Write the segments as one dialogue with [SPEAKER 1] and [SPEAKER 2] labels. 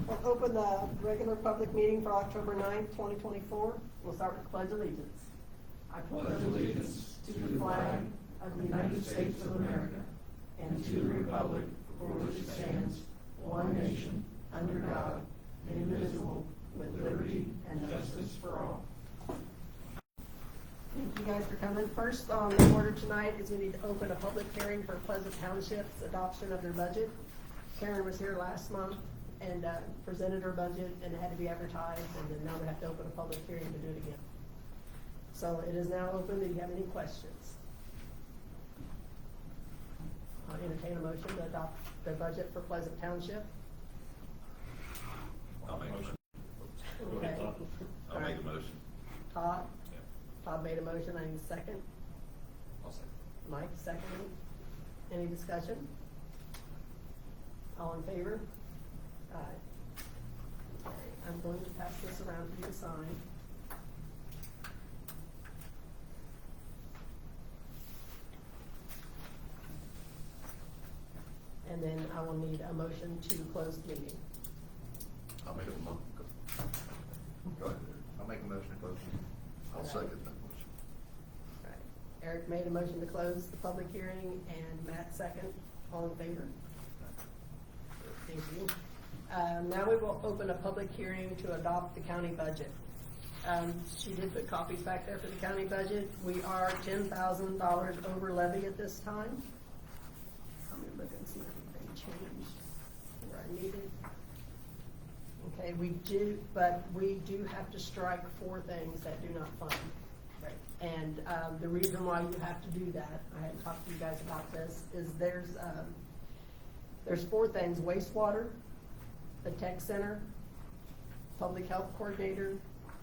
[SPEAKER 1] We'll open the regular public meeting for October 9th, 2024. We'll start with the Pledge of Allegiance. I
[SPEAKER 2] pledge allegiance to the flag of the United States of America and to the republic for which it stands, one nation, under God, indivisible, with liberty and justice for all.
[SPEAKER 1] Thank you guys for coming. First on the order tonight is we need to open a public hearing for Pleasant Township's adoption of their budget. Karen was here last month and presented her budget, and it had to be advertised, and then now we have to open a public hearing to do it again. So it is now open. Do you have any questions? I'll entertain a motion to adopt the budget for Pleasant Township.
[SPEAKER 3] I'll make a motion.
[SPEAKER 1] Okay.
[SPEAKER 3] I'll make a motion.
[SPEAKER 1] Todd?
[SPEAKER 3] Yeah.
[SPEAKER 1] Todd made a motion. I need a second.
[SPEAKER 3] I'll second.
[SPEAKER 1] Mike, seconded. Any discussion? All in favor? Aye. Okay, I'm going to pass this around for you to sign. And then I will need a motion to close the meeting.
[SPEAKER 3] I'll make a motion. Go ahead. I'll make a motion to close. I'll second that motion.
[SPEAKER 1] All right. Eric made a motion to close the public hearing, and Matt second. All in favor? Thank you. Now we will open a public hearing to adopt the county budget. She did put copies back there for the county budget. We are $10,000 over levy at this time. Let me look and see if anything changed where I need it. Okay, we do have to strike 4 things that do not fund. Right. And the reason why you have to do that, I hadn't talked to you guys about this, is there's 4 things: wastewater, the tech center, public health coordinator,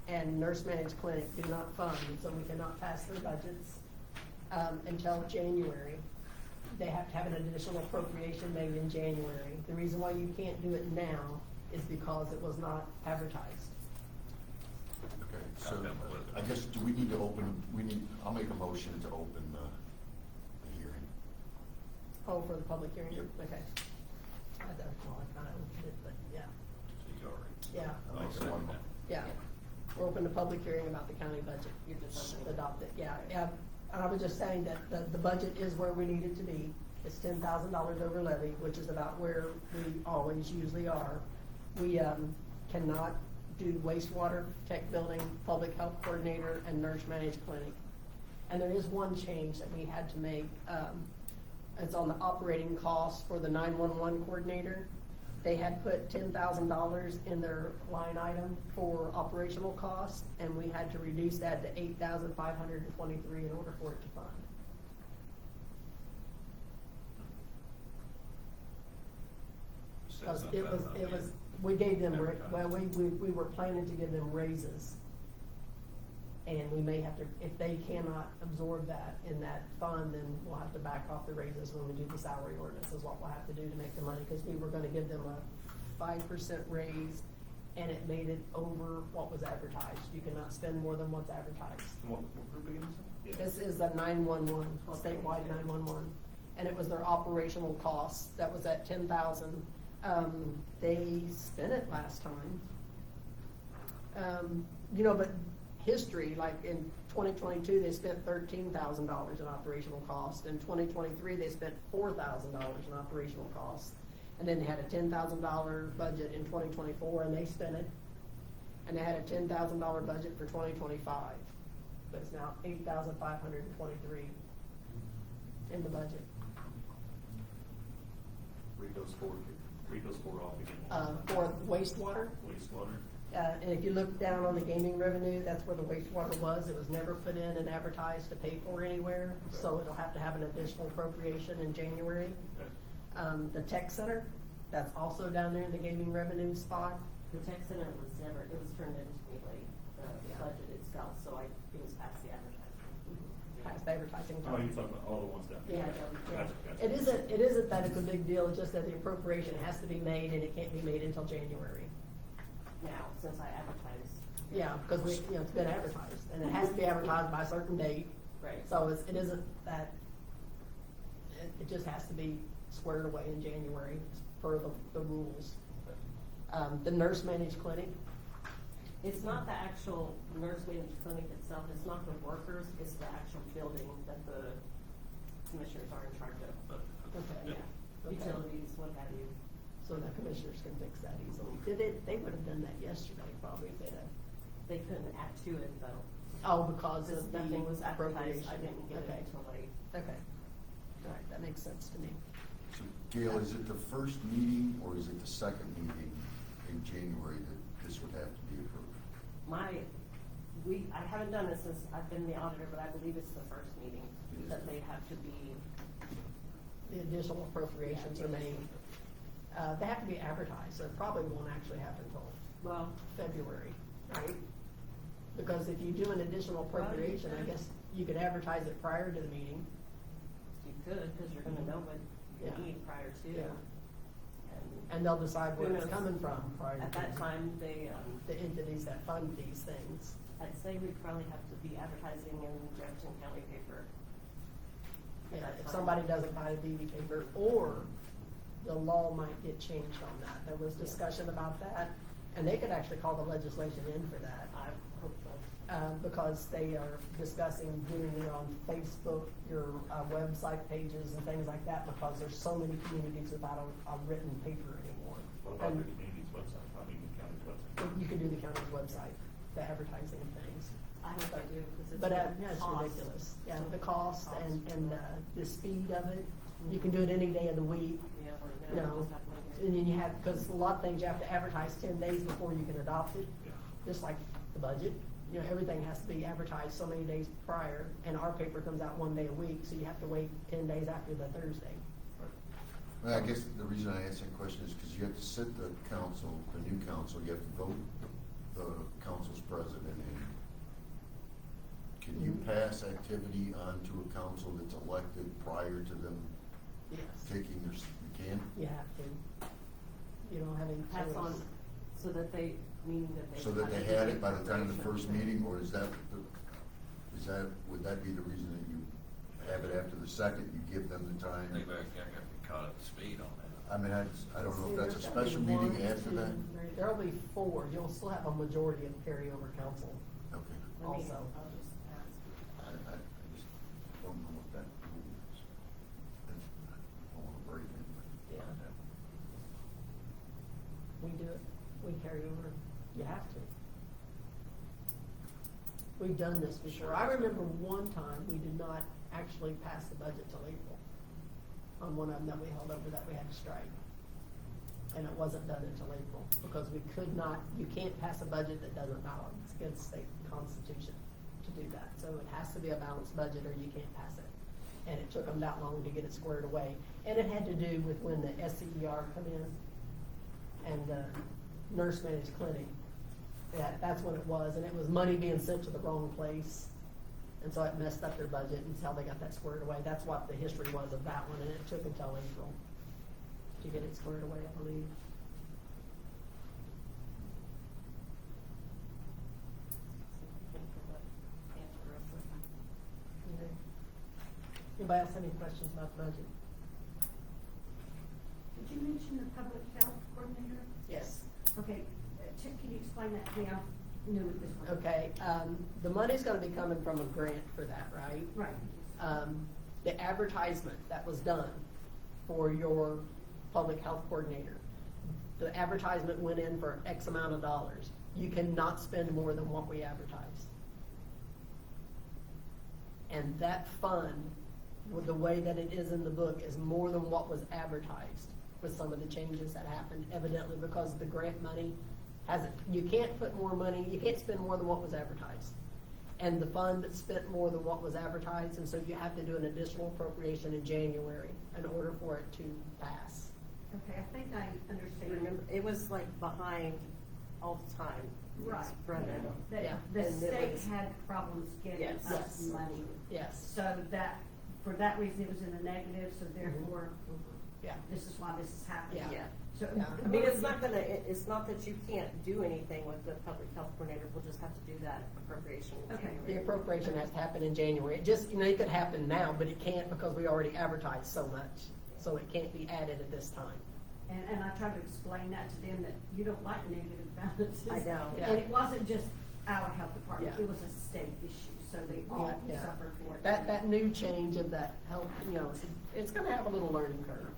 [SPEAKER 1] and nurse managed clinic do not fund, so we cannot pass their budgets until January. They have to have an additional appropriation made in January. The reason why you can't do it now is because it was not advertised.
[SPEAKER 4] Okay, so I guess, do we need to open, I'll make a motion to open the hearing.
[SPEAKER 1] Oh, for the public hearing?
[SPEAKER 4] Yep.
[SPEAKER 1] Okay. I don't know, I kind of did, but yeah.
[SPEAKER 3] So you already.
[SPEAKER 1] Yeah.
[SPEAKER 3] I'll second that.
[SPEAKER 1] Yeah, we're open to public hearing about the county budget. You just adopt it, yeah, yeah. And I was just saying that the budget is where we need it to be. It's $10,000 over levy, which is about where we always usually are. We cannot do wastewater, tech building, public health coordinator, and nurse managed clinic. And there is one change that we had to make. It's on the operating costs for the 911 coordinator. They had put $10,000 in their line item for operational costs, and we had to reduce that to $8,523 in order for it to fund. Because it was, we gave them, well, we were planning to give them raises. And we may have to, if they cannot absorb that in that fund, then we'll have to back off the raises when we do the salary ordinance, is what we'll have to do to make the money, because we were gonna give them a 5% raise, and it made it over what was advertised. You cannot spend more than what's advertised.
[SPEAKER 3] What group again is
[SPEAKER 1] This is a 911, statewide 911, and it was their operational costs. That was at $10,000. They spent it last time. But history, like in 2022, they spent $13,000 in operational costs. In 2023, they spent $4,000 in operational costs. And then they had a $10,000 budget in 2024, and they spent it. And they had a $10,000 budget for 2025. But it's now $8,523 in the budget.
[SPEAKER 3] Read those 4 off again.
[SPEAKER 1] For wastewater.
[SPEAKER 3] Wastewater.
[SPEAKER 1] And if you look down on the gaming revenue, that's where the wastewater was. It was never put in and advertised to pay for anywhere, so it'll have to have an additional appropriation in January.
[SPEAKER 3] Okay.
[SPEAKER 1] The tech center, that's also down there in the gaming revenue spot.
[SPEAKER 5] The tech center was never, it was turned into anyway, the
[SPEAKER 1] Yeah.
[SPEAKER 5] budget itself, so it was past the advertising.
[SPEAKER 1] Past advertising.
[SPEAKER 6] Oh, you're talking about all the ones down
[SPEAKER 1] Yeah,
[SPEAKER 6] there?
[SPEAKER 5] yeah.
[SPEAKER 6] Gotcha.
[SPEAKER 1] It isn't that it's a big deal, it's just that the appropriation has to be made, and it can't be made until January.
[SPEAKER 5] Now, since I advertised.
[SPEAKER 1] Yeah, because it's been advertised, and it has to be advertised by a certain date.
[SPEAKER 5] Right.
[SPEAKER 1] So it isn't that, it just has to be squared away in January per the rules. The nurse managed clinic,
[SPEAKER 5] It's not the actual nurse managed clinic itself, it's not the workers, it's the actual building that the commissioners are in charge of.
[SPEAKER 1] okay,
[SPEAKER 5] Yeah,
[SPEAKER 1] Okay.
[SPEAKER 5] utilities, what have you.
[SPEAKER 1] so the commissioners can fix that easily. They would have done that yesterday probably if they'd have.
[SPEAKER 5] They couldn't add to it though.
[SPEAKER 1] Oh, because
[SPEAKER 5] Because
[SPEAKER 1] of the
[SPEAKER 5] nothing was advertised,
[SPEAKER 1] appropriation.
[SPEAKER 5] I didn't get
[SPEAKER 1] Okay.
[SPEAKER 5] it until late.
[SPEAKER 1] Okay, all right, that makes sense to me.
[SPEAKER 4] So Gail, is it the first meeting or is it the second meeting in January that this would have to be approved?
[SPEAKER 5] I haven't done this since I've been the auditor, but I believe it's the first meeting
[SPEAKER 4] It is.
[SPEAKER 5] that they have to be.
[SPEAKER 1] The additional appropriations are made. They have to be advertised, so it probably won't actually happen until
[SPEAKER 5] Well,
[SPEAKER 1] February, right? Because if you do an additional appropriation, I guess you could advertise it prior to the meeting.
[SPEAKER 5] you could, because you're gonna know what you
[SPEAKER 1] Yeah.
[SPEAKER 5] need prior to.
[SPEAKER 1] Yeah.
[SPEAKER 5] And
[SPEAKER 1] And they'll decide where
[SPEAKER 5] who
[SPEAKER 1] it's
[SPEAKER 5] knows?
[SPEAKER 1] coming from prior to.
[SPEAKER 5] At that time, they,
[SPEAKER 1] The entities that fund these things.
[SPEAKER 5] I'd say we'd probably have to be advertising in Jefferson County paper. at
[SPEAKER 1] Yeah,
[SPEAKER 5] that
[SPEAKER 1] if
[SPEAKER 5] time.
[SPEAKER 1] somebody doesn't buy a DV paper, or the law might get changed on that. There was discussion about that, and they could actually call the legislation in for that.
[SPEAKER 5] I hope so.
[SPEAKER 1] Because they are discussing doing it on Facebook, your website pages and things like that, because there's so many communities without a written paper anymore.
[SPEAKER 6] What about
[SPEAKER 1] And
[SPEAKER 6] the community's website, I mean, the county's website?
[SPEAKER 1] you can do the county's website, the advertising things.
[SPEAKER 5] I hope I do, because it's.
[SPEAKER 1] But,
[SPEAKER 5] a
[SPEAKER 1] yeah, it's
[SPEAKER 5] cost.
[SPEAKER 1] ridiculous. Yeah,
[SPEAKER 5] So
[SPEAKER 1] the cost and,
[SPEAKER 5] cost.
[SPEAKER 1] the speed of it. You can do it any day of the week,
[SPEAKER 5] Yeah,
[SPEAKER 1] you
[SPEAKER 5] we're
[SPEAKER 1] know.
[SPEAKER 5] just have one
[SPEAKER 1] And
[SPEAKER 5] here.
[SPEAKER 1] then you have, because a lot of things you have to advertise 10 days before you can adopt it.
[SPEAKER 6] Yeah.
[SPEAKER 1] Just like the budget, you know, everything has to be advertised so many days prior, and our paper comes out one day a week, so you have to wait 10 days after the Thursday.
[SPEAKER 4] Well, I guess the reason I asked that question is because you have to sit the council, the new council, you have to vote the council's president in. Can you pass activity onto a council that's elected prior to them
[SPEAKER 1] Yes,
[SPEAKER 4] taking their, you can?
[SPEAKER 1] you have to. You don't have any
[SPEAKER 5] Pass on,
[SPEAKER 1] choice.
[SPEAKER 5] so that they, meaning that they.
[SPEAKER 4] So that they had it by the time of the first meeting, or is that, would that be the reason that you have it after the second, you give them the time?
[SPEAKER 7] They better get caught up to speed on that.
[SPEAKER 4] I mean, I don't know if that's a
[SPEAKER 1] See, there's gotta
[SPEAKER 4] special
[SPEAKER 1] be
[SPEAKER 4] meeting
[SPEAKER 1] one,
[SPEAKER 4] after
[SPEAKER 1] two,
[SPEAKER 4] that.
[SPEAKER 1] three. There'll be 4, you'll still have a majority of carryover council.
[SPEAKER 4] Okay.
[SPEAKER 5] Let me-
[SPEAKER 1] also.
[SPEAKER 5] I'll just ask.
[SPEAKER 4] I just don't know what that means. I don't want to break it, but.
[SPEAKER 1] Yeah. We do it, we carry over, you have to. We've done this before. I remember one time, we did not actually pass the budget till April. On one of them that we held over that we had to strike. And it wasn't done until April, because we could not, you can't pass a budget that doesn't balance against state constitution to do that. So it has to be a balanced budget or you can't pass it. And it took them that long to get it squared away. And it had to do with when the SCER come in and the nurse managed clinic. That's when it was, and it was money being sent to the wrong place. And so it messed up their budget, and so they got that squared away. That's what the history was of that one, and it took until April to get it squared away, I believe.
[SPEAKER 5] Think of the answer real quick.
[SPEAKER 1] Okay. Anybody else have any questions about the budget?
[SPEAKER 2] Did you mention the public health coordinator?
[SPEAKER 1] Yes.
[SPEAKER 2] Okay, Chip, can you explain that to me? I'm new with this one.
[SPEAKER 1] Okay, the money's gonna be coming from a grant for that, right?
[SPEAKER 2] Right.
[SPEAKER 1] The advertisement that was done for your public health coordinator, the advertisement went in for X amount of dollars. You cannot spend more than what we advertised. And that fund, with the way that it is in the book, is more than what was advertised with some of the changes that happened, evidently because the grant money hasn't, you can't put more money, you can't spend more than what was advertised. And the fund spent more than what was advertised, and so you have to do an additional appropriation in January in order for it to pass.
[SPEAKER 2] Okay, I think I
[SPEAKER 5] I
[SPEAKER 2] understand.
[SPEAKER 5] remember, it was like behind all the time. It was
[SPEAKER 2] Right.
[SPEAKER 5] Brendan.
[SPEAKER 1] Yeah.
[SPEAKER 2] The
[SPEAKER 5] And it
[SPEAKER 2] state
[SPEAKER 5] was-
[SPEAKER 2] had problems getting
[SPEAKER 5] Yes.
[SPEAKER 2] us
[SPEAKER 1] Yes.
[SPEAKER 2] money.
[SPEAKER 1] Yes.
[SPEAKER 2] So that, for that reason, it was in the negative, so therefore,
[SPEAKER 1] Yeah.
[SPEAKER 2] this is why this is happening.
[SPEAKER 1] Yeah.
[SPEAKER 5] Yeah.
[SPEAKER 2] So.
[SPEAKER 1] Yeah.
[SPEAKER 5] I mean, it's not gonna, it's not that you can't do anything with the public health coordinator, we'll just have to do that appropriation in
[SPEAKER 2] Okay.
[SPEAKER 5] January.
[SPEAKER 1] The appropriation has to happen in January. It just, it could happen now, but it can't because we already advertised so much. So it can't be added at this time.
[SPEAKER 2] And I tried to explain that to them, that you don't like negative balances.
[SPEAKER 5] I know.
[SPEAKER 1] Yeah.
[SPEAKER 2] And it wasn't just our health department,
[SPEAKER 1] Yeah.
[SPEAKER 2] it was a state issue, so they all
[SPEAKER 1] Yeah.
[SPEAKER 2] suffered for it.
[SPEAKER 1] That new change of that health, you know, it's gonna have a little learning curve.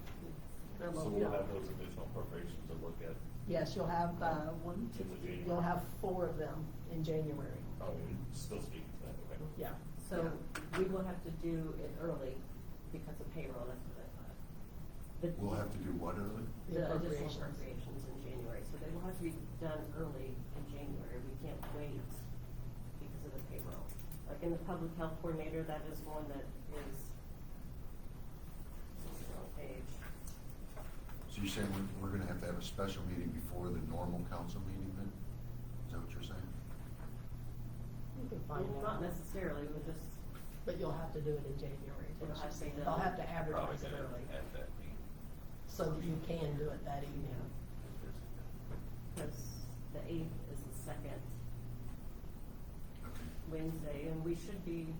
[SPEAKER 6] So we'll have those additional appropriations to look at.
[SPEAKER 1] Yes, you'll have, one, two,
[SPEAKER 6] In the January.
[SPEAKER 1] you'll have 4 of them in January.
[SPEAKER 6] Oh, we still speaking to that, okay.
[SPEAKER 1] Yeah.
[SPEAKER 5] So we will have to do it early because of payroll, that's what I thought. But
[SPEAKER 4] We'll have to do what early?
[SPEAKER 5] the additional
[SPEAKER 1] appropriations.
[SPEAKER 5] appropriations in January, so they will have to be done early in January. We can't wait because of the payroll. Like in the public health coordinator, that is one that is, this is the wrong page.
[SPEAKER 4] So you're saying we're gonna have to have a special meeting before the normal council meeting then? Is that what you're saying?
[SPEAKER 1] You can find
[SPEAKER 5] Not
[SPEAKER 1] out,
[SPEAKER 5] necessarily, we'll just,
[SPEAKER 1] but you'll have to do it in January. is what
[SPEAKER 5] It'll have
[SPEAKER 1] she's
[SPEAKER 5] to be
[SPEAKER 1] saying.
[SPEAKER 5] done.
[SPEAKER 1] They'll have to
[SPEAKER 7] Probably
[SPEAKER 1] advertise it
[SPEAKER 7] gonna
[SPEAKER 1] early,
[SPEAKER 7] have that meeting.
[SPEAKER 1] so that you can do it that evening.
[SPEAKER 5] because the 8th is the second
[SPEAKER 4] Okay.
[SPEAKER 5] Wednesday, and we should be.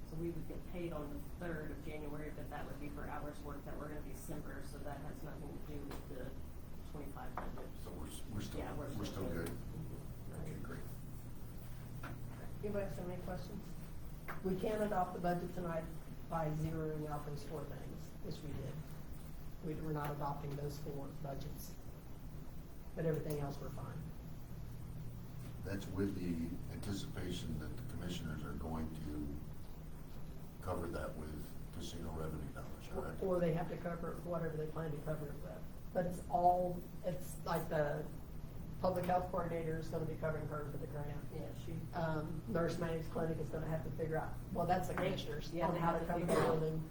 [SPEAKER 5] So we would get paid on the 3rd of January, but that would be for hours worked that were in December, so that has nothing to do with the 25 budget.
[SPEAKER 4] So we're still,
[SPEAKER 5] Yeah,
[SPEAKER 4] we're still good.
[SPEAKER 5] Mhm.
[SPEAKER 4] Okay, great.
[SPEAKER 1] Anybody have any questions? We can adopt the budget tonight by zeroing out those 4 things, which we did. We're not adopting those 4 budgets, but everything else we're fine.
[SPEAKER 4] That's with the anticipation that the commissioners are going to cover that with casino revenue dollars, correct?
[SPEAKER 1] Or they have to cover whatever they plan to cover it with. But it's all, it's like the public health coordinator is gonna be covering her for the grant.
[SPEAKER 5] Yeah, she,
[SPEAKER 1] Nurse managed clinic is gonna have to figure out, well, that's the
[SPEAKER 5] They-
[SPEAKER 1] commissioners,
[SPEAKER 5] yeah,
[SPEAKER 1] on
[SPEAKER 5] they
[SPEAKER 1] how
[SPEAKER 5] have
[SPEAKER 1] to
[SPEAKER 5] to
[SPEAKER 1] cover the
[SPEAKER 5] figure out.
[SPEAKER 1] building.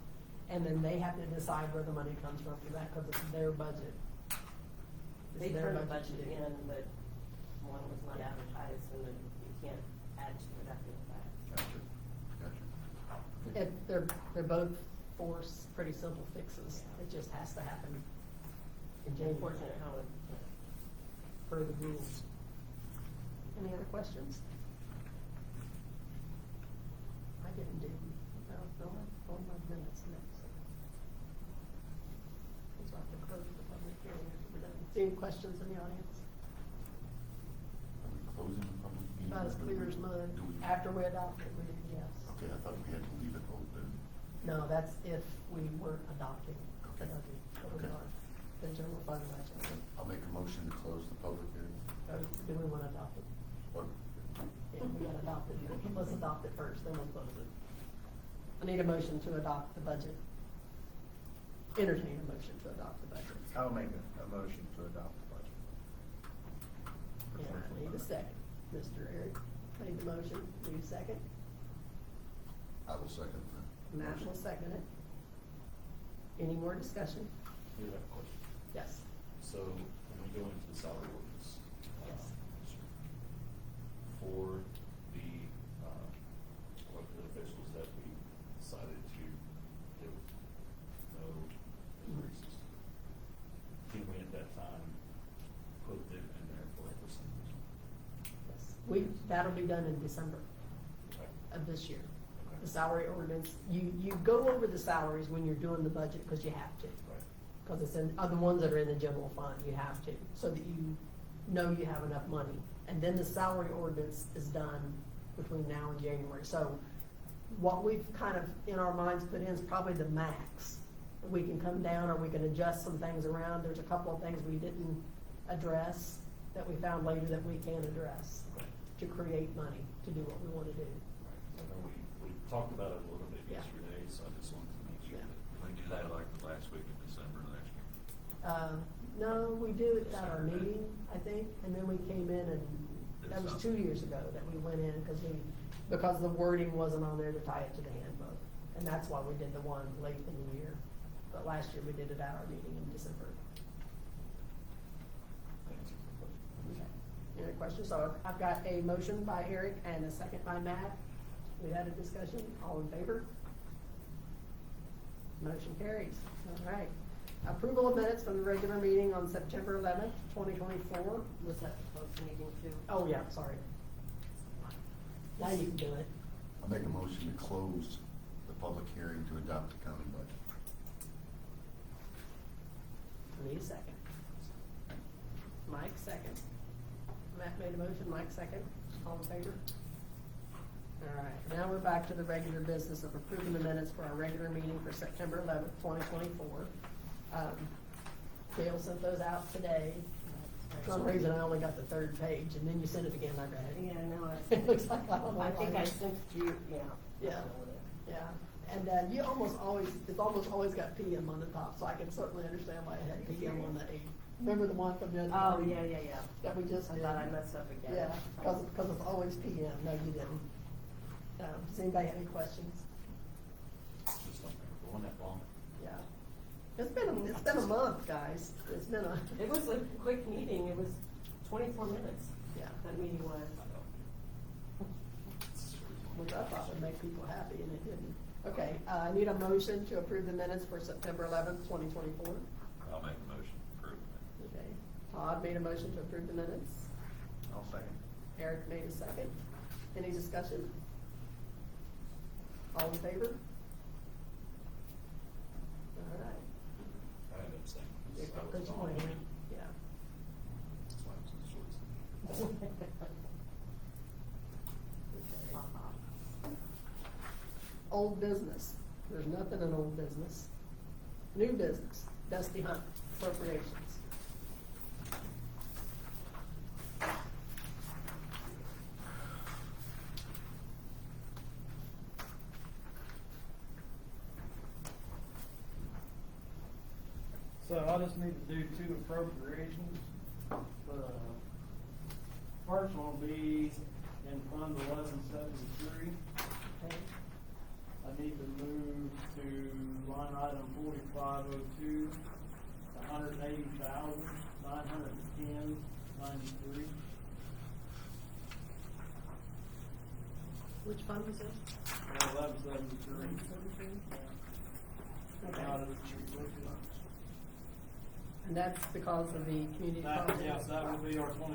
[SPEAKER 1] And then they have to decide where the money comes from for that, cause it's their budget. It's
[SPEAKER 5] they
[SPEAKER 1] their
[SPEAKER 5] turned the
[SPEAKER 1] budget to
[SPEAKER 5] budget
[SPEAKER 1] do.
[SPEAKER 5] in, but one was not
[SPEAKER 1] Yeah.
[SPEAKER 5] advertised, and then you can't add to it after the fact.
[SPEAKER 4] Gotcha.
[SPEAKER 1] They're both pretty simple fixes. It just has to happen in January.
[SPEAKER 5] Unfortunate how it,
[SPEAKER 1] Per the rules. Any other questions? I didn't do, no, on my minutes next. So I have to close the public hearing after we're done. Any questions in the audience?
[SPEAKER 4] Are we closing the public meeting?
[SPEAKER 1] About as clear as mud.
[SPEAKER 4] Do we-
[SPEAKER 1] After we adopt it, we did, yes.
[SPEAKER 4] Okay, I thought we had to leave it open.
[SPEAKER 1] No, that's if we weren't adopting the
[SPEAKER 4] Okay.
[SPEAKER 1] budget, but we
[SPEAKER 4] Okay.
[SPEAKER 1] are, the general fund budget.
[SPEAKER 4] I'll make a motion to close the public hearing.
[SPEAKER 1] Do we want to adopt it?
[SPEAKER 4] What?
[SPEAKER 1] Yeah, we got to adopt it. Let's adopt it first, then we'll close it. I need a motion to adopt the budget. Entertain a motion to adopt the budget.
[SPEAKER 3] I'll make a motion to adopt the budget.
[SPEAKER 1] And I need a second. Mr. Eric made the motion. Need a second?
[SPEAKER 4] I will second that.
[SPEAKER 1] Matt will second it. Any more discussion?
[SPEAKER 6] Here's that question.
[SPEAKER 1] Yes.
[SPEAKER 6] So when we go into the salary ordinance,
[SPEAKER 1] Yes.
[SPEAKER 6] for the, elected officials that we decided to give no increases, can we at that time put them in there for a percentage?
[SPEAKER 1] Yes. That'll be done in December
[SPEAKER 6] Okay.
[SPEAKER 1] of this year.
[SPEAKER 6] Okay.
[SPEAKER 1] The salary ordinance, you go over the salaries when you're doing the budget because you have to.
[SPEAKER 6] Right.
[SPEAKER 1] Because it's in, the ones that are in the general fund, you have to, so that you know you have enough money. And then the salary ordinance is done between now and January. So what we've kind of, in our minds, put in is probably the max. We can come down or we can adjust some things around. There's a couple of things we didn't address that we found later that we can address to create money to do what we want to do.
[SPEAKER 6] Right. I know we talked about it a little bit
[SPEAKER 1] Yeah.
[SPEAKER 6] yesterday, so I just wanted to make sure
[SPEAKER 1] Yeah.
[SPEAKER 6] that.
[SPEAKER 7] We do that like the last week of December last year.
[SPEAKER 1] No, we do it at our meeting, I think, and then we came in and, that was 2 years ago that we went in, because the wording wasn't on there to tie it to the handbook. And that's why we did the one late in the year, but last year we did it at our meeting in December. Any other questions? So I've got a motion by Eric and a second by Matt. We had a discussion, all in favor? Motion carries, all right. Approval of minutes from the regular meeting on September 11th, 2024.
[SPEAKER 5] Was that the closed meeting too?
[SPEAKER 1] Oh, yeah, sorry. Now you can do it.
[SPEAKER 4] I make a motion to close the public hearing to adopt the county budget.
[SPEAKER 1] I need a second. Mike, second. Matt made a motion, Mike, second. All in favor? All right, now we're back to the regular business of approving the minutes for our regular meeting for September 11th, 2024. Dale sent those out today. For some reason, I only got the third page, and then you sent it again, I read it.
[SPEAKER 5] Yeah, no,
[SPEAKER 1] It looks like I don't know.
[SPEAKER 5] I think
[SPEAKER 1] why.
[SPEAKER 5] I sent you, yeah.
[SPEAKER 1] Yeah, yeah. And you almost always, it's almost always got PM on the top, so I can certainly understand why it had PM on the 8. Remember the one from the other?
[SPEAKER 5] Oh, yeah.
[SPEAKER 1] That we just
[SPEAKER 5] I
[SPEAKER 1] did?
[SPEAKER 5] thought I messed up again.
[SPEAKER 1] Yeah, because it's always PM. No, you didn't. Does anybody have any questions?
[SPEAKER 6] Just like, going that long.
[SPEAKER 1] Yeah. It's been a month, guys. It's been a.
[SPEAKER 5] It was a quick meeting, it was 24 minutes,
[SPEAKER 1] Yeah.
[SPEAKER 5] that meeting was.
[SPEAKER 1] Which I thought would make people happy, and it didn't. Okay, I need a motion to approve the minutes for September 11th, 2024.
[SPEAKER 7] I'll make a motion to approve it.
[SPEAKER 1] Okay. Todd made a motion to approve the minutes.
[SPEAKER 3] I'll second.
[SPEAKER 1] Eric made a second. Any discussion? All in favor? All right.
[SPEAKER 6] I had to abstain.
[SPEAKER 1] Yeah,
[SPEAKER 6] I was
[SPEAKER 1] because you
[SPEAKER 6] on
[SPEAKER 1] wanna
[SPEAKER 6] the
[SPEAKER 1] hear-
[SPEAKER 6] meeting.
[SPEAKER 1] Yeah.
[SPEAKER 6] That's why I was in the shorts.
[SPEAKER 1] Old business, there's nothing in old business. New business, Dusty Hunt appropriations.
[SPEAKER 8] So I just need to do 2 appropriations. First one will be in Fund 1173.
[SPEAKER 1] Okay.
[SPEAKER 8] I need to move to line item 4502, $180,910.93.
[SPEAKER 1] Which fund was this?
[SPEAKER 8] 1173.
[SPEAKER 1] Okay.
[SPEAKER 8] Out of the chief liquor.
[SPEAKER 1] And that's because of the community crossing?
[SPEAKER 8] Yes, that would be our 25%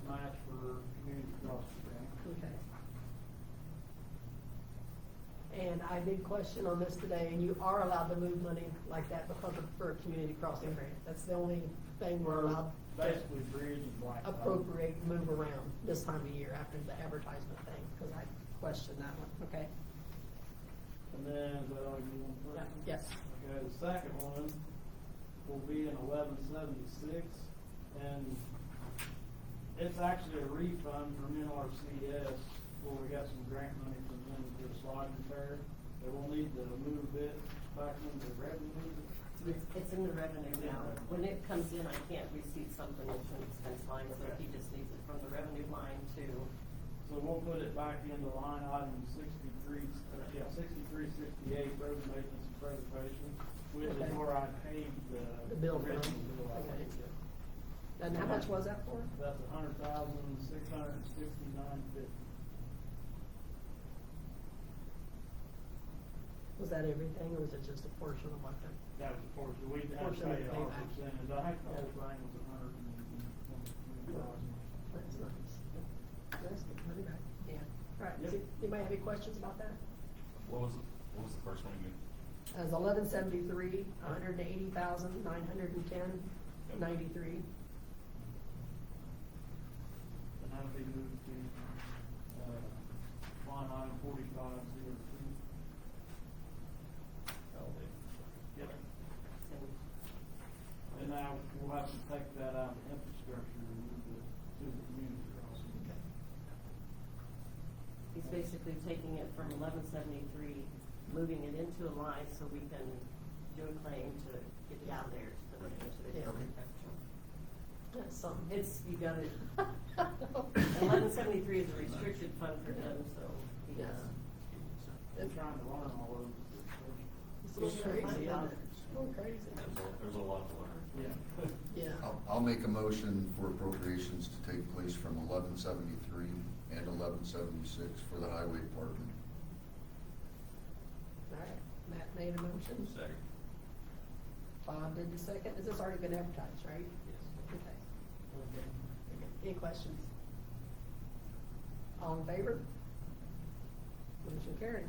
[SPEAKER 8] match for community crossing grant.
[SPEAKER 1] Okay. And I did question on this today, and you are allowed to move money like that because of, for a community crossing grant. That's the only thing we're allowed to
[SPEAKER 8] Basically bridge and black.
[SPEAKER 1] appropriate, move around this time of year after the advertisement thing, because I questioned that one, okay?
[SPEAKER 8] And then, is that all you want for?
[SPEAKER 1] Yes.
[SPEAKER 8] Okay, the second one will be in 1176, and it's actually a refund from NRCS, where we got some grant money from them for a slide repair. They will need to move it back into revenue.
[SPEAKER 5] It's in the revenue now. When it comes in, I can't receipt something into an expense line, so he just needs it from the revenue line to,
[SPEAKER 8] So we'll put it back into line item 6368, road maintenance and preservation, which is
[SPEAKER 1] Okay.
[SPEAKER 8] where I paid
[SPEAKER 1] The
[SPEAKER 8] the
[SPEAKER 1] bill from.
[SPEAKER 8] original bill. I
[SPEAKER 1] Okay.
[SPEAKER 8] paid.
[SPEAKER 1] And how much was that for?
[SPEAKER 8] That's $100,669.50.
[SPEAKER 1] Was that everything, or was it just a portion of what the?
[SPEAKER 8] That was a portion, we had to
[SPEAKER 1] Portion of
[SPEAKER 8] pay
[SPEAKER 1] the
[SPEAKER 8] our
[SPEAKER 1] payback.
[SPEAKER 8] percentage, I think the whole thing was $120,000.
[SPEAKER 1] That's nice. That's good money back. Yeah. All right,
[SPEAKER 8] Yep.
[SPEAKER 1] anybody have any questions about that?
[SPEAKER 7] What was the first one again?
[SPEAKER 1] As 1173, 180,910.93.
[SPEAKER 8] And that'll be moved to, line item 4502. Yep. And now we'll have to take that out of the infrastructure and move it to the community crossing.
[SPEAKER 5] he's basically taking it from 1173, moving it into a line so we can do a claim to get it out there to the,
[SPEAKER 1] Yeah.
[SPEAKER 4] Okay.
[SPEAKER 1] That's something.
[SPEAKER 5] It's, you got it. 1173 is a restricted fund for him, so he
[SPEAKER 1] Yeah.
[SPEAKER 5] has.
[SPEAKER 8] They're trying to learn all of this.
[SPEAKER 1] It's a little crazy, isn't it? It's a little crazy.
[SPEAKER 6] There's a lot to learn.
[SPEAKER 8] Yeah.
[SPEAKER 1] Yeah.
[SPEAKER 4] I'll make a motion for appropriations to take place from 1173 and 1176 for the highway department.
[SPEAKER 1] All right, Matt made a motion.
[SPEAKER 7] Second.
[SPEAKER 1] Bob did the second. Is this already been advertised, right?
[SPEAKER 6] Yes.
[SPEAKER 1] Okay. Any questions? All in favor? Motion carries.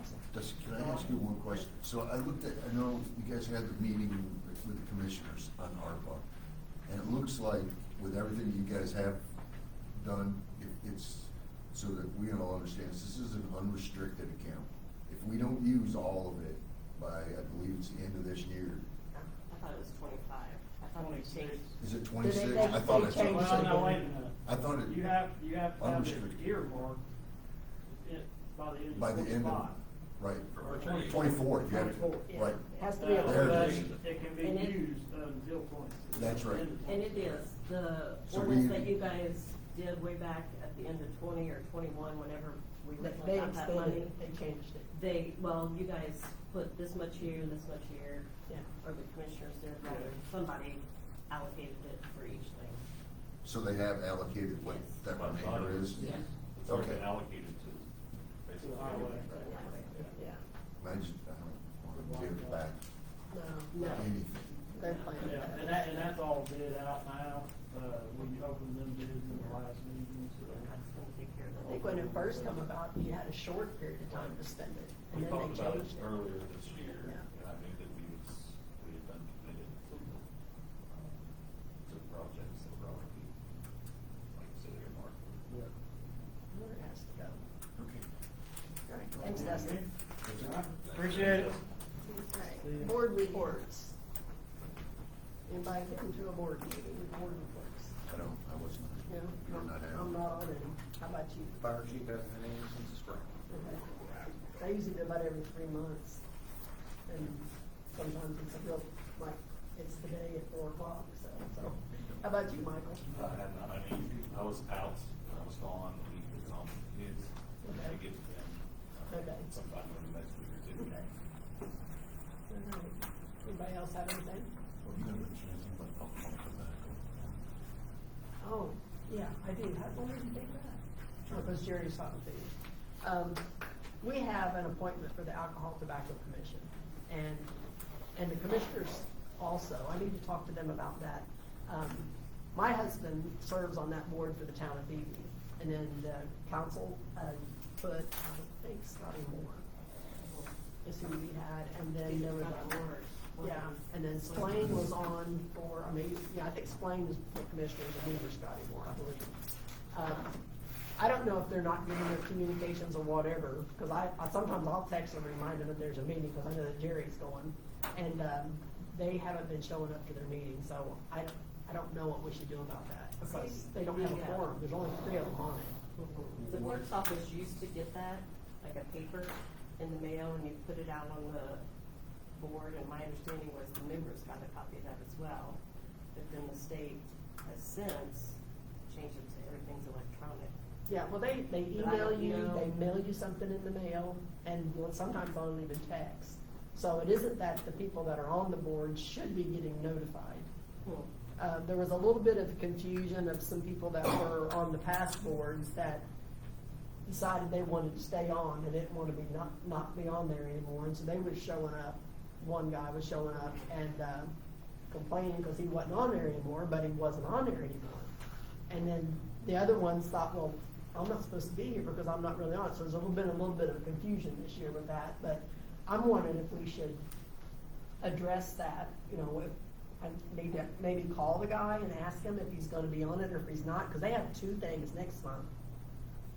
[SPEAKER 1] Awesome.
[SPEAKER 4] Can I ask you one question? So I looked at, I know you guys had the meeting with the commissioners on ARPA, and it looks like with everything you guys have done, it's, so that we all understand, this is an unrestricted account. If we don't use all of it by, I believe it's the end of this year,
[SPEAKER 5] I thought it was 25. I thought we
[SPEAKER 8] 26.
[SPEAKER 5] changed.
[SPEAKER 4] is it 26?
[SPEAKER 1] they-
[SPEAKER 4] I thought
[SPEAKER 1] they
[SPEAKER 4] I saw
[SPEAKER 1] changed
[SPEAKER 8] Well,
[SPEAKER 1] it.
[SPEAKER 8] no, wait a minute.
[SPEAKER 4] I thought it.
[SPEAKER 8] You have to have it
[SPEAKER 4] Unrestricted.
[SPEAKER 8] earmarked it by the end of
[SPEAKER 4] By the end of,
[SPEAKER 8] 25.
[SPEAKER 4] right,
[SPEAKER 8] Or
[SPEAKER 4] 24, you have to,
[SPEAKER 1] 24, yeah.
[SPEAKER 4] right.
[SPEAKER 1] Has to be a
[SPEAKER 4] There
[SPEAKER 8] But
[SPEAKER 4] it is.
[SPEAKER 8] it can
[SPEAKER 5] And
[SPEAKER 8] be
[SPEAKER 5] it-
[SPEAKER 8] used until 26.
[SPEAKER 4] That's right.
[SPEAKER 5] And it is, the
[SPEAKER 4] So
[SPEAKER 5] ordinance
[SPEAKER 4] we-
[SPEAKER 5] that you guys did way back at the end of 20 or 21, whenever we
[SPEAKER 1] They
[SPEAKER 5] originally got that
[SPEAKER 1] extended
[SPEAKER 5] money.
[SPEAKER 1] it, they changed it.
[SPEAKER 5] You guys put this much here, this much here,
[SPEAKER 1] Yeah.
[SPEAKER 5] or the commissioners did, rather, somebody allocated it for each thing.
[SPEAKER 4] So they have allocated what
[SPEAKER 5] Yes.
[SPEAKER 4] that remainder is?
[SPEAKER 5] Yeah.
[SPEAKER 6] It's already
[SPEAKER 4] Okay.
[SPEAKER 6] been allocated to basically
[SPEAKER 8] To the highway.
[SPEAKER 6] everything.
[SPEAKER 1] Yeah.
[SPEAKER 4] I just, I don't want to give it back
[SPEAKER 1] No,
[SPEAKER 5] No.
[SPEAKER 4] anything.
[SPEAKER 1] they're playing.
[SPEAKER 8] Yeah, and that's all bid out now. We opened them bids in the last meeting, so.
[SPEAKER 5] That's gonna take care of
[SPEAKER 1] I
[SPEAKER 5] the.
[SPEAKER 1] think when it first came about, you had a short period of time to spend it,
[SPEAKER 6] We
[SPEAKER 1] and then
[SPEAKER 6] talked
[SPEAKER 1] they
[SPEAKER 6] about it
[SPEAKER 1] changed it.
[SPEAKER 6] earlier this year,
[SPEAKER 1] Yeah.
[SPEAKER 6] and I knew that we had been committed to projects that were already, like you said, earmarked.
[SPEAKER 1] Where it has to go.
[SPEAKER 4] Okay.
[SPEAKER 1] All right, thanks, Dustin.
[SPEAKER 8] Appreciate it.
[SPEAKER 1] Right, board reports. Anybody been to a board meeting, board reports?
[SPEAKER 4] I don't, I wasn't.
[SPEAKER 1] No,
[SPEAKER 4] You're not having.
[SPEAKER 1] I'm not on any. How about you?
[SPEAKER 3] Fire chief hasn't been in since the spring.
[SPEAKER 1] Okay. I usually do about every 3 months. And sometimes it's a real, like, it's the day at 4 o'clock, so. How about you, Michael?
[SPEAKER 6] I had not, I mean, I was out, I was gone, we was on kids, I
[SPEAKER 1] Okay.
[SPEAKER 6] get to them.
[SPEAKER 1] Okay.
[SPEAKER 6] Sometime in the next week or two.
[SPEAKER 1] Okay. All right. Anybody else have anything?
[SPEAKER 4] Well, you gonna mention anything about alcohol tobacco?
[SPEAKER 1] Oh, yeah, I did. How long did you take that? Oh, because Jerry's talking to you. We have an appointment for the Alcohol Tobacco Commission, and the commissioners also. I need to talk to them about that. My husband serves on that board for the town of Beebe, and then the council put, I think, Scotty Moore is who we had, and then there was yeah, and then Splain was on for, I mean, yeah, I think Splain was the commissioners, and we were Scotty Moore, I believe. I don't know if they're not getting their communications or whatever, because I sometimes I'll text them, remind them that there's a meeting, because I know that Jerry's going, and they haven't been showing up to their meetings, so I don't know what we should do about that, because they don't have a quorum, there's only 3 of them on it.
[SPEAKER 5] The clerk's office used to get that, like a paper in the mail, and you put it out on the board, and my understanding was the members got a copy of that as well. But then the state has since changed it to everything's electronic.
[SPEAKER 1] Yeah, well, they
[SPEAKER 5] But I
[SPEAKER 1] email
[SPEAKER 5] don't
[SPEAKER 1] you,
[SPEAKER 5] know.
[SPEAKER 1] they mail you something in the mail, and sometimes they'll even text. So it isn't that the people that are on the board should be getting notified. There was a little bit of confusion of some people that were on the past boards that decided they wanted to stay on, they didn't want to be not be on there anymore, and so they were showing up. One guy was showing up and complaining because he wasn't on there anymore, but he wasn't on there anymore. And then the other ones thought, well, I'm not supposed to be here because I'm not really on it. So there's a little bit of confusion this year with that. But I'm wondering if we should address that. You know, if I need to maybe call the guy and ask him if he's going to be on it or if he's not, because they have 2 things next month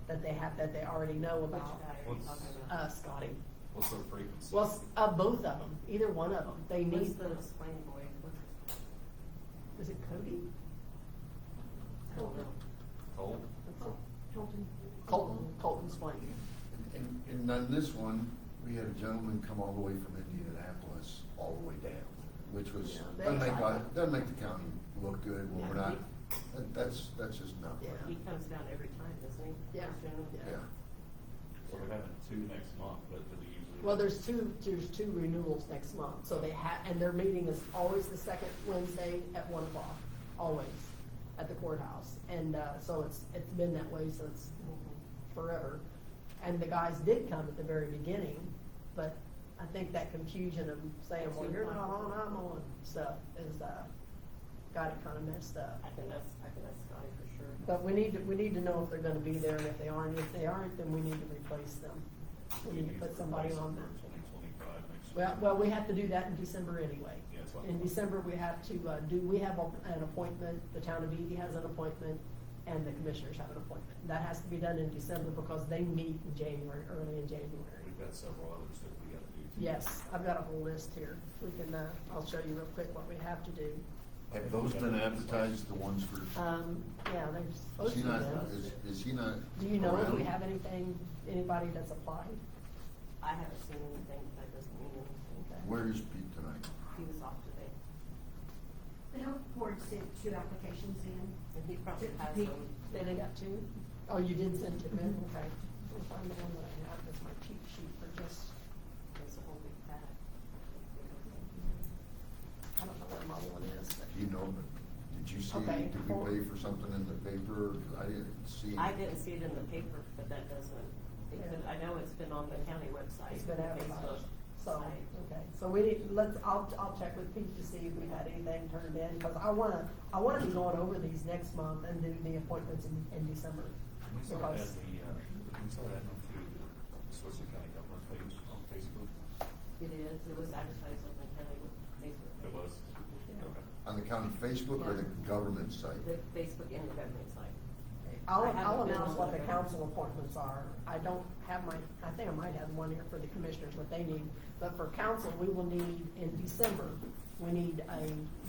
[SPEAKER 1] that they already know
[SPEAKER 5] Which
[SPEAKER 1] about.
[SPEAKER 5] guy are you talking about?
[SPEAKER 1] Scotty.
[SPEAKER 6] What's their frequency?
[SPEAKER 1] Well, both of them, either one of them. They
[SPEAKER 5] What's
[SPEAKER 1] need.
[SPEAKER 5] the explain boy? What's his?
[SPEAKER 1] Is it Cody?
[SPEAKER 5] I don't know.
[SPEAKER 6] Cold?
[SPEAKER 1] Colton Swain.
[SPEAKER 4] And on this one, we had a gentleman come all the way from Indianapolis, all the way down, which was,
[SPEAKER 1] Yeah,
[SPEAKER 4] doesn't make the county look good when we're
[SPEAKER 1] Yeah.
[SPEAKER 4] not, that's just not
[SPEAKER 1] Yeah.
[SPEAKER 4] right.
[SPEAKER 5] He comes down every time, doesn't he?
[SPEAKER 1] Yeah.
[SPEAKER 4] Yeah.
[SPEAKER 6] So we're having 2 next month, but do they usually?
[SPEAKER 1] Well, there's two renewals next month, so they and their meeting is always the second Wednesday at 1 o'clock, always, at the courthouse. And, so it's been that way since forever. And the guys did come at the very beginning, but, I think that confusion of saying, well, you're not on, I'm on, stuff is, got it kinda messed up.
[SPEAKER 5] I can ask Scotty for sure.
[SPEAKER 1] But we need to know if they're gonna be there, and if they aren't, then we need to replace them. We need to put somebody on them.
[SPEAKER 6] 2025 next year.
[SPEAKER 1] Well, we have to do that in December anyway.
[SPEAKER 6] Yeah, that's what I
[SPEAKER 1] In
[SPEAKER 6] thought.
[SPEAKER 1] December, we have to, we have an appointment, the town of Edie has an appointment, and the commissioners have an appointment. That has to be done in December because they meet in January, early in January.
[SPEAKER 6] We've got several others that we gotta do. too.
[SPEAKER 1] Yes, I've got a whole list here. We can, I'll show you real quick what we have to do.
[SPEAKER 4] Have those been advertised, the ones for?
[SPEAKER 1] Yeah, they're
[SPEAKER 4] Is
[SPEAKER 1] supposed
[SPEAKER 4] he
[SPEAKER 1] to be
[SPEAKER 4] not,
[SPEAKER 1] done.
[SPEAKER 4] is he not?
[SPEAKER 1] Do you know if we
[SPEAKER 4] around?
[SPEAKER 1] have anything, anybody that's applied?
[SPEAKER 5] I haven't seen anything, that doesn't mean anything.
[SPEAKER 1] Okay.
[SPEAKER 4] Where is Pete tonight?
[SPEAKER 5] He was off today,
[SPEAKER 2] The health board sent 2 applications in.
[SPEAKER 5] and he probably
[SPEAKER 2] To
[SPEAKER 5] has
[SPEAKER 2] Pete.
[SPEAKER 5] them.
[SPEAKER 1] They got 2? Oh, you did send 2 in? Okay. I'll find the one that I have, that's my cheat sheet for just,
[SPEAKER 5] There's a whole big pack.
[SPEAKER 1] I don't know where my one is, but.
[SPEAKER 4] You know, but did you see,
[SPEAKER 1] Okay.
[SPEAKER 4] did we pay for something in the paper? I didn't see.
[SPEAKER 5] I didn't see it in the paper, but that doesn't,
[SPEAKER 1] Yeah.
[SPEAKER 5] I know it's been on the county website.
[SPEAKER 1] It's been advertised,
[SPEAKER 5] Facebook
[SPEAKER 1] so,
[SPEAKER 5] site.
[SPEAKER 1] okay, so we need, I'll check with Pete to see if we had anything turned in, because I wanna be going over these next month and do the appointments in December.
[SPEAKER 6] We saw that,
[SPEAKER 1] Because,
[SPEAKER 6] we saw that on the Swisher County government page on Facebook.
[SPEAKER 5] It is, it was advertised on the county Facebook.
[SPEAKER 6] It was?
[SPEAKER 5] Yeah.
[SPEAKER 6] Okay.
[SPEAKER 4] On the county Facebook or the government site?
[SPEAKER 5] The Facebook and the government site.
[SPEAKER 1] I'll
[SPEAKER 5] I haven't been
[SPEAKER 1] announce
[SPEAKER 5] on
[SPEAKER 1] what
[SPEAKER 5] the
[SPEAKER 1] the council appointments are. I don't have I think I might have one here for the commissioners, what they need. But for council, we will need, in December, we need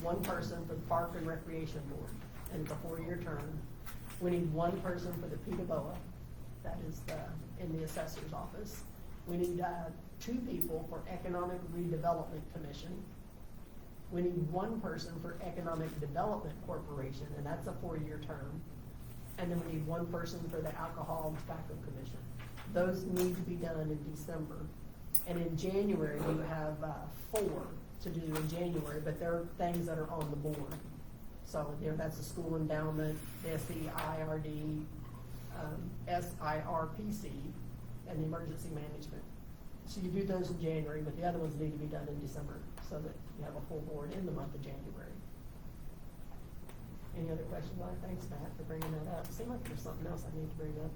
[SPEAKER 1] one person for the Park and Recreation Board, and it's a 4-year term. We need one person for the PETA-BOA, that is in the assessor's office. We need 2 people for Economic Redevelopment Commission. We need one person for Economic Development Corporation, and that's a 4-year term. And then we need one person for the Alcohol and Tobacco Commission. Those need to be done in December. And in January, you have 4 to do in January, but they're things that are on the board. So, that's the school endowment, SEIRD, SIRPC, and the emergency management. So you do those in January, but the other ones need to be done in December, so that you have a full board in the month of January. Any other questions? Well, thanks, Matt, for bringing that up. Seems like there's something else I need to bring up.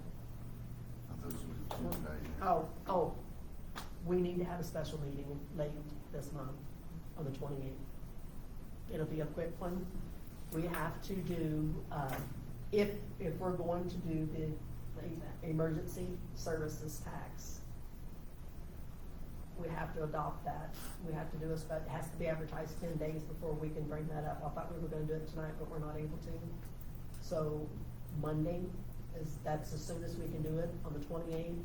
[SPEAKER 4] Those are the 2 that I had.
[SPEAKER 1] Oh, we need to have a special meeting late this month, on the 28th. It'll be a quick one. We have to do, if we're going to do the emergency services tax, we have to adopt that. We have to do it has to be advertised 10 days before we can bring that up. I thought we were gonna do it tonight, but we're not able to. So Monday that's as soon as we can do it, on the 28th.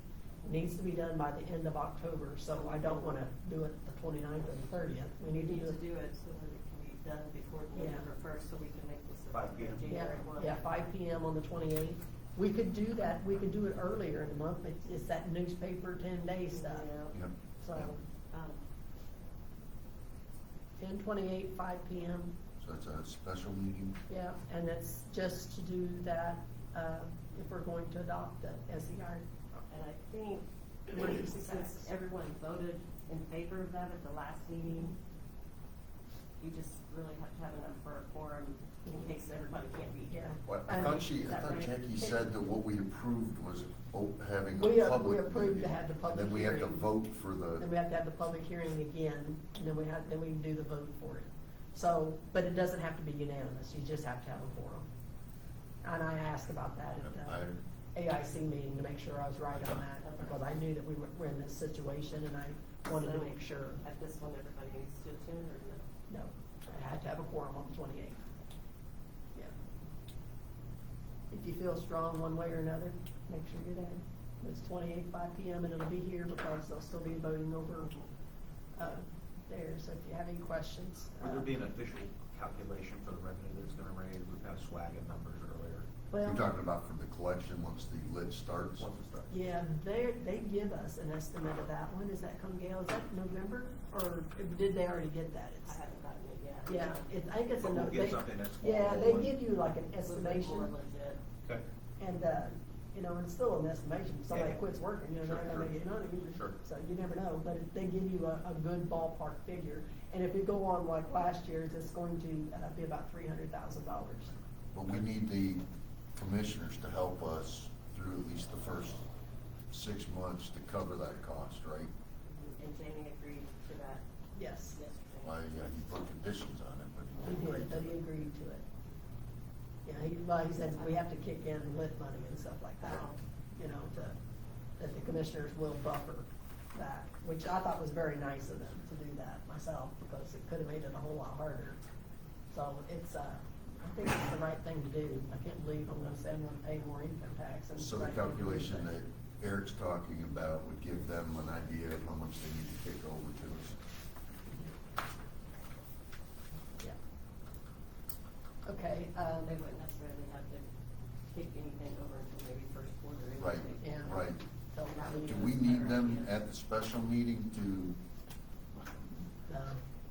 [SPEAKER 1] It needs to be done by the end of October, so I don't wanna do it the 29th or the 30th. We need to do it.
[SPEAKER 5] So that it can be done before
[SPEAKER 1] Yeah.
[SPEAKER 5] November 1st, so we can make this
[SPEAKER 3] 5 p.m.
[SPEAKER 5] January 1.
[SPEAKER 1] Yeah, 5 PM on the 28th. We could do that, we could do it earlier in the month, it's that newspaper 10-day stuff.
[SPEAKER 5] Yeah.
[SPEAKER 4] Yep.
[SPEAKER 1] So,
[SPEAKER 5] Um,
[SPEAKER 1] 10/28, 5 PM,
[SPEAKER 4] So it's a special meeting?
[SPEAKER 1] yeah, and it's just to do that, if we're going to adopt the SER.
[SPEAKER 5] And I think, since everyone voted in favor of that at the last meeting, you just really have to have enough for a quorum in case everybody can't be here.
[SPEAKER 4] Well, I thought
[SPEAKER 5] Is that right?
[SPEAKER 4] Jackie said that what we approved was having
[SPEAKER 1] We
[SPEAKER 4] a public.
[SPEAKER 1] approved to
[SPEAKER 4] meeting,
[SPEAKER 1] have the public
[SPEAKER 4] And then we have to
[SPEAKER 1] hearing.
[SPEAKER 4] vote for
[SPEAKER 1] Then
[SPEAKER 4] the,
[SPEAKER 1] we have to have the public hearing again, and then we can do the vote for it. So, but it doesn't have to be unanimous, you just have to have a quorum. And I asked about that at the AIC meeting to make sure I was right on that, because I knew that we were in this situation, and I wanted to
[SPEAKER 5] So,
[SPEAKER 1] make sure.
[SPEAKER 5] At this one, everybody needs to attend, or no?
[SPEAKER 1] No, I had to have a quorum on the 28th. Yeah. If you feel strong one way or another, make sure you're there. It's 28, 5 PM, and it'll be here because they'll still be voting over, there, so if you have any questions.
[SPEAKER 9] Will there be an official calculation for the revenue that's gonna raise? We've had swagging numbers earlier.
[SPEAKER 1] Well,
[SPEAKER 4] you're talking about for the collection once the lid starts?
[SPEAKER 9] Once it starts.
[SPEAKER 1] yeah, they give us an estimate of that. When does that come, Gail? Is that November, or did they already get that?
[SPEAKER 5] I haven't gotten it yet.
[SPEAKER 1] Yeah, I think it's a
[SPEAKER 9] But we'll
[SPEAKER 1] no.
[SPEAKER 9] get something that's
[SPEAKER 1] Yeah,
[SPEAKER 9] more
[SPEAKER 1] they
[SPEAKER 9] legit.
[SPEAKER 1] give you like an
[SPEAKER 5] A little bit
[SPEAKER 1] estimation.
[SPEAKER 5] more legit.
[SPEAKER 9] Okay.
[SPEAKER 1] And, you know, and it's still an estimation. If somebody
[SPEAKER 9] Yeah.
[SPEAKER 1] quits working, you know, they're not gonna
[SPEAKER 9] Sure,
[SPEAKER 1] make any money either.
[SPEAKER 9] Sure.
[SPEAKER 1] So you never know, but they give you a good ballpark figure. And if you go on like last year's, it's going to be about $300,000.
[SPEAKER 4] But we need the commissioners to help us through at least the first 6 months to cover that cost, right?
[SPEAKER 5] And Jamie agreed to that
[SPEAKER 1] Yes,
[SPEAKER 5] yesterday.
[SPEAKER 4] Why, yeah, he put conditions on it, but
[SPEAKER 1] he
[SPEAKER 4] he agreed
[SPEAKER 1] did,
[SPEAKER 4] to
[SPEAKER 1] but he
[SPEAKER 4] it.
[SPEAKER 1] agreed to it. Yeah, he said we have to kick in lit money and stuff like that, you know, that the commissioners will buffer that, which I thought was very nice of them to do that myself, because it could have made it a whole lot harder. So it's, I think it's the right thing to do. I can't believe I'm gonna say I'm gonna pay more income tax. And
[SPEAKER 4] So the calculation that Eric's talking about would give them an idea of how much they need to kick over to us.
[SPEAKER 1] Yeah. Okay,
[SPEAKER 5] They wouldn't necessarily have to kick anything over until maybe first quarter.
[SPEAKER 4] Right,
[SPEAKER 1] Yeah.
[SPEAKER 4] right.
[SPEAKER 1] so
[SPEAKER 4] Do we need them at the special meeting to,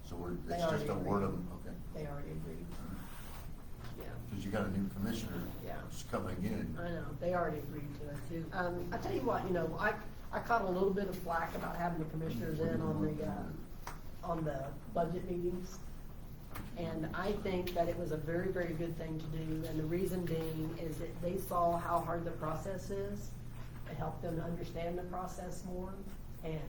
[SPEAKER 4] so we're,
[SPEAKER 1] They
[SPEAKER 4] it's just a
[SPEAKER 1] already
[SPEAKER 4] word of,
[SPEAKER 1] agreed.
[SPEAKER 4] okay?
[SPEAKER 1] They already agreed. Yeah.
[SPEAKER 4] Because you got a new commissioner
[SPEAKER 1] Yeah.
[SPEAKER 4] who's coming in.
[SPEAKER 1] I know, they already agreed to it too. I tell you what, you know, I caught a little bit of flack about having the commissioners in on the budget meetings. And I think that it was a very, very good thing to do, and the reason being is that they saw how hard the process is. It helped them to understand the process more, and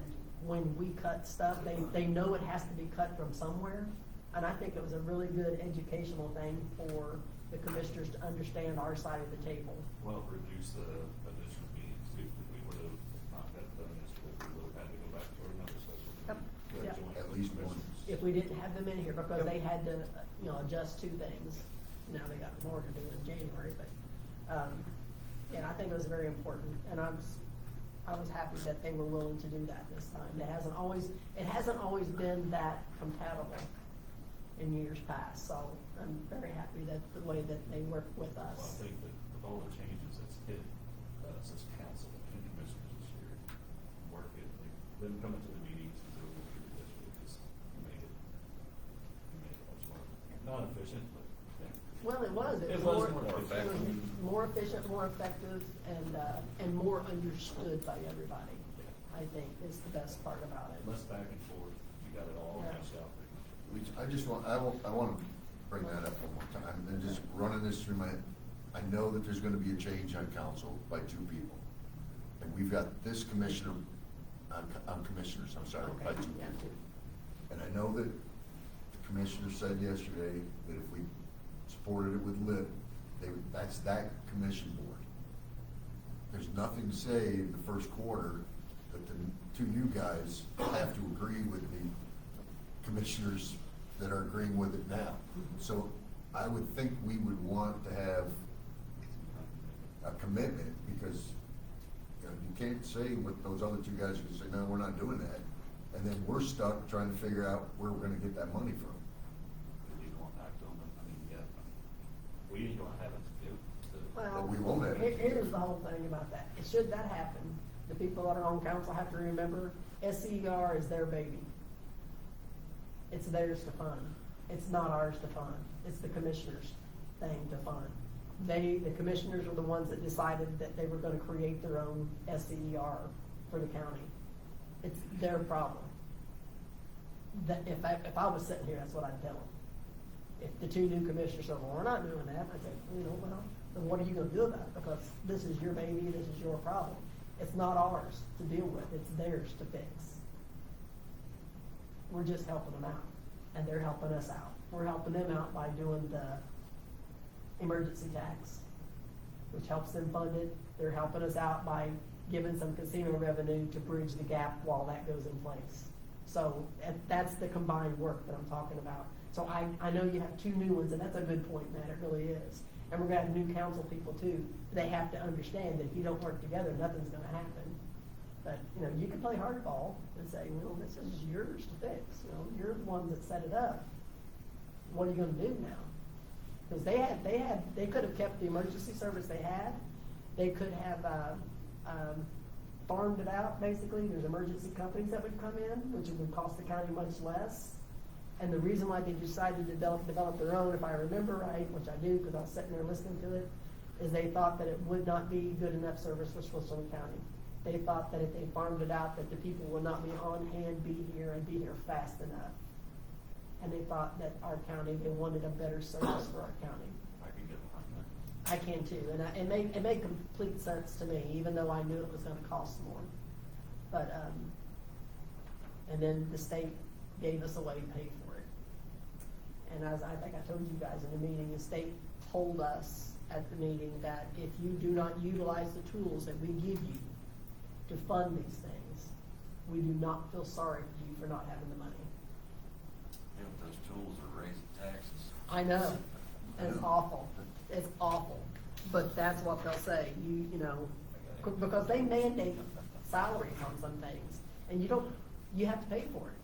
[SPEAKER 1] when we cut stuff, they know it has to be cut from somewhere. And I think it was a really good educational thing for the commissioners to understand our side of the table.
[SPEAKER 6] Well, reduce the additional meetings, if we would have not got done this, we would have had to go back to another session.
[SPEAKER 1] Yep. Yep.
[SPEAKER 4] At least one.
[SPEAKER 1] If we didn't have them in here, because they had to, you know, adjust two things. Now they got more to do in January, but, yeah, I think it was very important, and I was happy that they were willing to do that this time. It hasn't always been that compatible in years past, so I'm very happy that the way that they work with
[SPEAKER 6] Well, I
[SPEAKER 1] us.
[SPEAKER 6] think that with all the changes that's hit, since council and commissioners this year, work it, like, them coming to the meetings and doing what we did this year, just made it much more, not efficient, but, yeah.
[SPEAKER 1] Well, it was
[SPEAKER 6] It was
[SPEAKER 1] more,
[SPEAKER 6] more
[SPEAKER 1] it was
[SPEAKER 6] effective.
[SPEAKER 1] more efficient, more effective, and more understood by everybody, I think, is the best part about it.
[SPEAKER 6] Less back and forth, you got it all
[SPEAKER 1] Yeah.
[SPEAKER 6] hashed out pretty much.
[SPEAKER 4] I want to bring that up one more time, and just running this through my head. I know that there's gonna be a change on council by 2 people. And we've got this commissioner, on commissioners, I'm sorry, by 2
[SPEAKER 1] Okay, yeah.
[SPEAKER 4] people. And I know that the commissioner said yesterday that if we supported it with lit, that's that commission board. There's nothing to say in the first quarter that the 2 new guys have to agree with the commissioners that are agreeing with it now. So I would think we would want to have a commitment, because, you know, you can't say what those other 2 guys are gonna say, no, we're not doing that. And then we're stuck trying to figure out where we're gonna get that money from.
[SPEAKER 6] You don't act on them, I mean, yeah, we ain't gonna have it to do.
[SPEAKER 1] Well,
[SPEAKER 4] But we won't have it.
[SPEAKER 1] Here's the whole thing about that. Should that happen, the people that are on council have to remember, SCER is their baby. It's theirs to fund. It's not ours to fund. It's the commissioners' thing to fund. The commissioners are the ones that decided that they were gonna create their own SCER for the county. It's their problem. That, if I was sitting here, that's what I'd tell them. If the 2 new commissioners said, well, we're not doing that, I'd say, you know, well, then what are you gonna do about it? Because this is your baby, this is your problem. It's not ours to deal with, it's theirs to fix. We're just helping them out, and they're helping us out. We're helping them out by doing the emergency tax, which helps them fund it. They're helping us out by giving some casino revenue to bridge the gap while that goes in place. So that's the combined work that I'm talking about. So I know you have 2 new ones, and that's a good point, Matt, it really is. And we're gonna have new council people too. They have to understand that if you don't work together, nothing's gonna happen. But, you know, you can play hardball and say, well, this is yours to fix, you know, you're the ones that set it up. What are you gonna do now? Because they could have kept the emergency service they had. They could have, farmed it out, basically. There's emergency companies that would come in, which would cost the county much less. And the reason why they decided to develop their own, if I remember right, which I do because I was sitting there listening to it, is they thought that it would not be good enough service for Switzerland County. They thought that if they farmed it out, that the people would not be on hand, be here, and be here fast enough. And they thought that our county, they wanted a better service for our county.
[SPEAKER 6] I can get behind that.
[SPEAKER 1] I can too, and it made complete sense to me, even though I knew it was gonna cost more. But, and then the state gave us a way to pay for it. And as I think I told you guys in the meeting, the state told us at the meeting that if you do not utilize the tools that we give you to fund these things, we do not feel sorry for you for not having the money.
[SPEAKER 7] Yeah, but those tools are raising taxes.
[SPEAKER 1] I know, it's awful, it's awful, but that's what they'll say, you know, because they mandate salaries on some things, and you have to pay for it.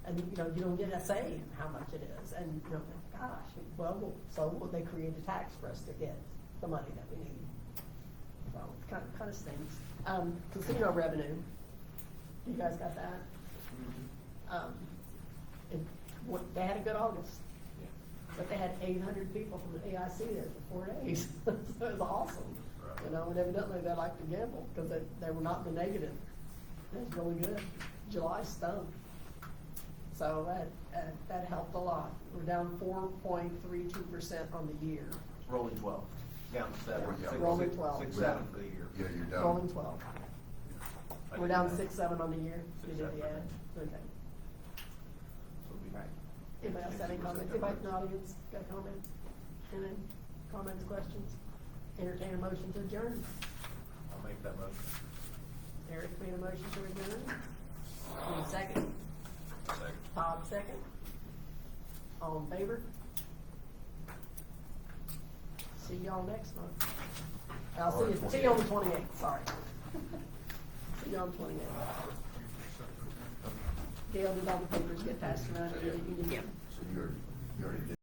[SPEAKER 1] And, you know, you don't get a say in how much it is, and, you know, gosh, well, so they create a tax for us to get the money that we need. So, it kind of stinks. Casino revenue, you guys got that? They had a good August. But they had 800 people from the AIC there for 4 days. So it was awesome. You know, and evidently they like to gamble because they were not in the negative. It was really good. July stunk. So that helped a lot. We're down 4.32% on the year.
[SPEAKER 9] Rolling 12, down 7.
[SPEAKER 4] Yeah,
[SPEAKER 1] rolling 12.
[SPEAKER 9] 6, 7 for the year.
[SPEAKER 4] Yeah, you're down.
[SPEAKER 1] Rolling 12.
[SPEAKER 9] I
[SPEAKER 1] We're
[SPEAKER 9] did
[SPEAKER 1] down
[SPEAKER 9] that.
[SPEAKER 1] 6-7 on the year. You
[SPEAKER 9] 6,
[SPEAKER 1] did
[SPEAKER 9] 7,
[SPEAKER 1] the ad. Okay.
[SPEAKER 9] So it'll be
[SPEAKER 1] Right. Anybody else have any comments? Anybody in the audience got a comment? Any comments, questions? Entertain a motion to adjourn.
[SPEAKER 9] I'll make that motion.
[SPEAKER 1] Eric made a motion to adjourn. Any second?
[SPEAKER 7] Second.
[SPEAKER 1] Todd second. All in favor? See y'all next month. I'll see you on the 28th, sorry. See you on the 28th. Gail, did all the papers get passed around?
[SPEAKER 4] Yeah.
[SPEAKER 1] Yeah.
[SPEAKER 4] So you already did